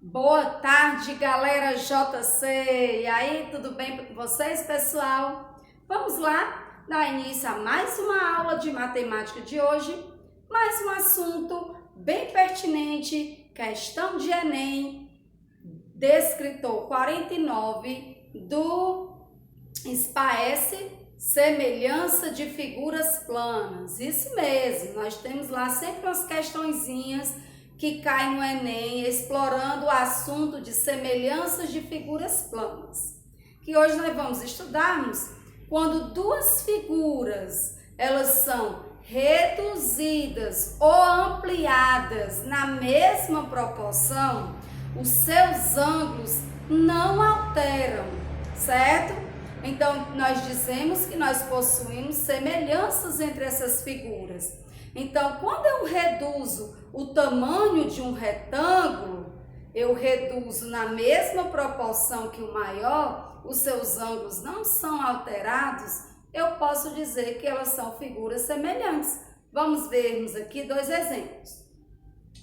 Boa tarde, galera JC. E aí, tudo bem com vocês, pessoal? Vamos lá dar início a mais uma aula de matemática de hoje. Mais um assunto bem pertinente, questão de Enem, descritor 49 do SPAES, semelhança de figuras planas. Isso mesmo, nós temos lá sempre umas questõezinhas que cai no Enem, explorando o assunto de semelhanças de figuras planas. Que hoje nós vamos estudarmos quando duas figuras, elas são reduzidas ou ampliadas na mesma proporção, os seus ângulos não alteram, certo? Então, nós dizemos que nós possuímos semelhanças entre essas figuras. Então, quando eu reduzo o tamanho de um retângulo, eu reduzo na mesma proporção que o maior, os seus ângulos não são alterados, eu posso dizer que elas são figuras semelhantes. Vamos vermos aqui dois exemplos.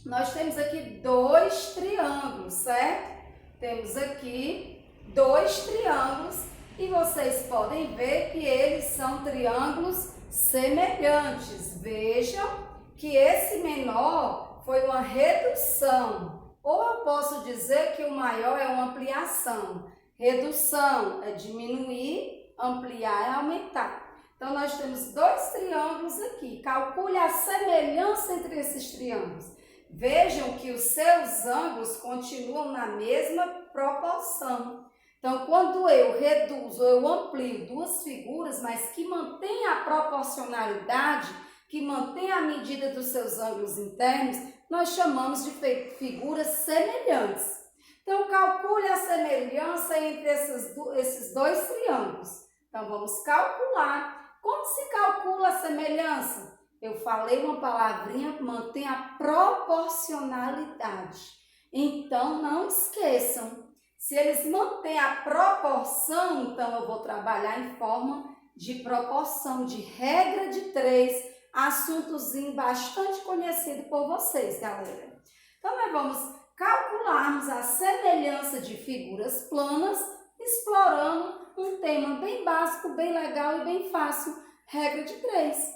Nós temos aqui dois triângulos, certo? Temos aqui dois triângulos e vocês podem ver que eles são triângulos semelhantes. Vejam que esse menor foi uma redução, ou eu posso dizer que o maior é uma ampliação. Redução é diminuir, ampliar é aumentar. Então, nós temos dois triângulos aqui. Calcule a semelhança entre esses triângulos. Vejam que os seus ângulos continuam na mesma proporção. Então, quando eu reduzo, eu amplio duas figuras, mas que mantém a proporcionalidade, que mantém a medida dos seus ângulos internos, nós chamamos de figuras semelhantes. Então, calcule a semelhança entre esses dois triângulos. Então, vamos calcular. Como se calcula a semelhança? Eu falei uma palavrinha, mantém a proporcionalidade. Então, não esqueçam. Se eles mantêm a proporção, então eu vou trabalhar em forma de proporção, de regra de 3, assuntozinho bastante conhecido por vocês, galera. Então, nós vamos calcularmos a semelhança de figuras planas, explorando um tema bem básico, bem legal e bem fácil, regra de 3.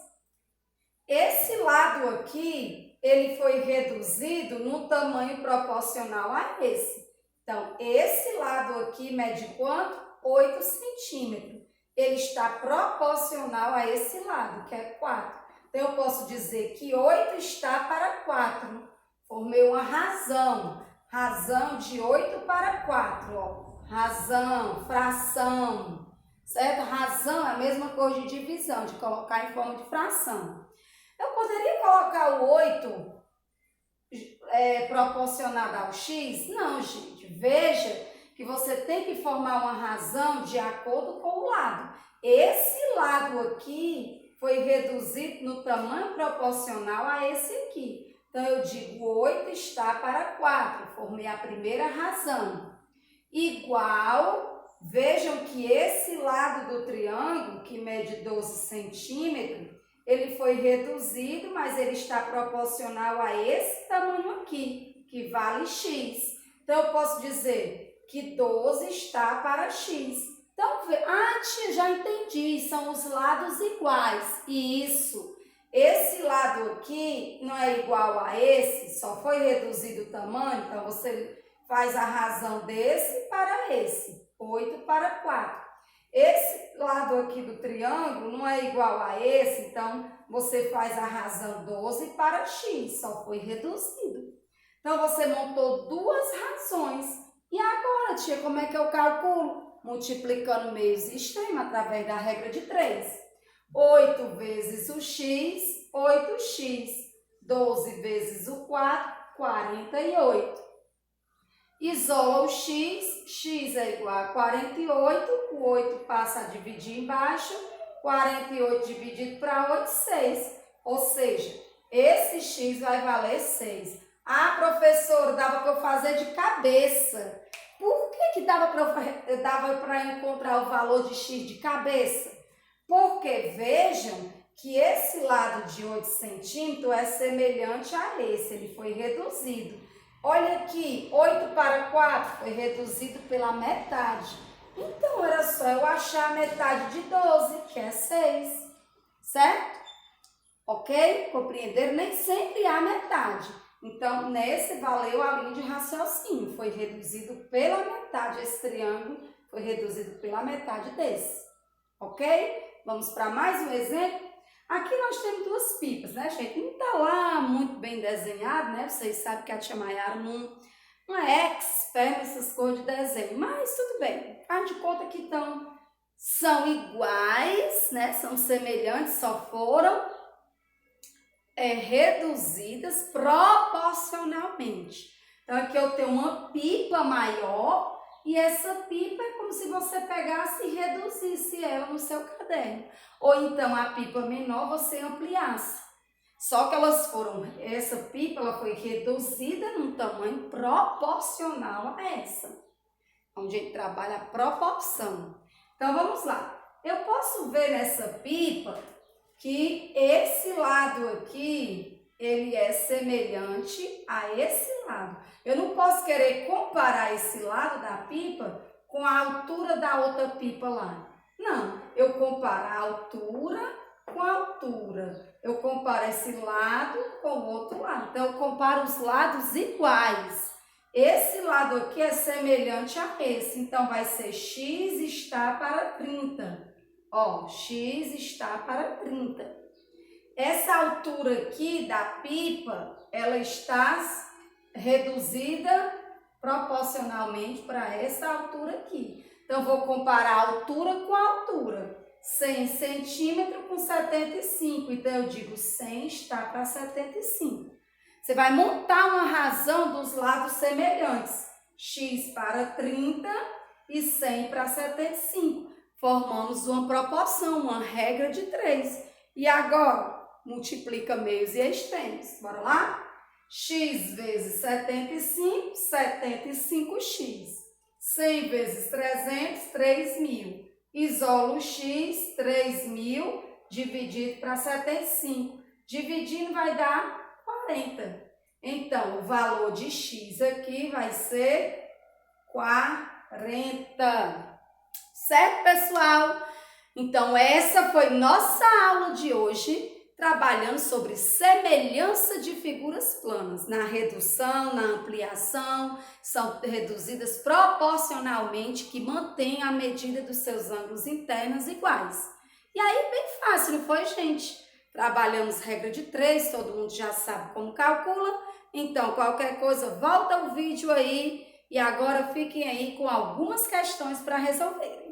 Esse lado aqui, ele foi reduzido no tamanho proporcional a esse. Então, esse lado aqui mede quanto? 8 centímetros. Ele está proporcional a esse lado, que é 4. Então, eu posso dizer que 8 está para 4. Formei uma razão. Razão de 8 para 4. Ó. Razão, fração. Certo? Razão é a mesma coisa de divisão, de colocar em forma de fração. Eu poderia colocar o 8 proporcionado ao x? Não, gente. Veja que você tem que formar uma razão de acordo com o lado. Esse lado aqui foi reduzido no tamanho proporcional a esse aqui. Então, eu digo 8 está para 4. Formei a primeira razão. Igual, vejam que esse lado do triângulo, que mede 12 centímetros, ele foi reduzido, mas ele está proporcional a esse tamanho aqui, que vale x. Então, eu posso dizer que 12 está para x. Então, tia, já entendi, são os lados iguais. Isso, esse lado aqui não é igual a esse, só foi reduzido o tamanho, então você faz a razão desse para esse, 8 para 4. Esse lado aqui do triângulo não é igual a esse, então você faz a razão 12 para x, só foi reduzido. Então, você montou duas razões. E agora, tia, como é que eu calculo? Multiplicando meios e extremos através da regra de 3. 8 vezes o x, 8x. 12 vezes o 4, 48. Isola o x, x é igual a 48, o 8 passa a dividir embaixo, 48 dividido para 8, 6. Ou seja, esse x vai valer 6. Ah, professor, dava para eu fazer de cabeça. Por que dava para encontrar o valor de x de cabeça? Porque vejam que esse lado de 8 centímetros é semelhante a esse, ele foi reduzido. Olha aqui, 8 para 4 foi reduzido pela metade. Então, era só eu achar a metade de 12, que é 6, certo? Ok? Compreender? Nem sempre há metade. Então, nesse valeu a linha de raciocínio. Foi reduzido pela metade. Esse triângulo foi reduzido pela metade desse. Ok? Vamos para mais um exemplo. Aqui nós temos duas pipas, né, gente? Não está lá muito bem desenhado, né? Vocês sabem que a tia Maiara não é expert nessas coisas de desenho. Mas tudo bem. Faz de conta que são iguais, né? São semelhantes, só foram reduzidas proporcionalmente. Então, aqui eu tenho uma pipa maior e essa pipa é como se você pegasse e reduzisse ela no seu caderno. Ou então, a pipa menor você ampliasse. Só que essa pipa ela foi reduzida num tamanho proporcional a essa. Onde a gente trabalha a proporção. Então, vamos lá. Eu posso ver nessa pipa que esse lado aqui, ele é semelhante a esse lado. Eu não posso querer comparar esse lado da pipa com a altura da outra pipa lá. Não, eu comparo a altura com a altura. Eu comparo esse lado com o outro lado. Então, eu comparo os lados iguais. Esse lado aqui é semelhante a esse. Então, vai ser x está para 30. Ó, x está para 30. Essa altura aqui da pipa, ela está reduzida proporcionalmente para essa altura aqui. Então, vou comparar a altura com a altura. 100 centímetros com 75. Então, eu digo 100 está para 75. Você vai montar uma razão dos lados semelhantes. X para 30 e 100 para 75. Formamos uma proporção, uma regra de 3. E agora, multiplica meios e extremos. Bora lá? X vezes 75, 75x. 100 vezes 300, 3.000. Isolo o x, 3.000, dividido para 75. Dividindo vai dar 40. Então, o valor de x aqui vai ser 40. Certo, pessoal? Então, essa foi nossa aula de hoje, trabalhando sobre semelhança de figuras planas. Na redução, na ampliação, são reduzidas proporcionalmente, que mantêm a medida dos seus ângulos internos iguais. E aí, bem fácil, não foi, gente? Trabalhamos regra de 3, todo mundo já sabe como calcula. Então, qualquer coisa, volta o vídeo aí. E agora fiquem aí com algumas questões para resolver.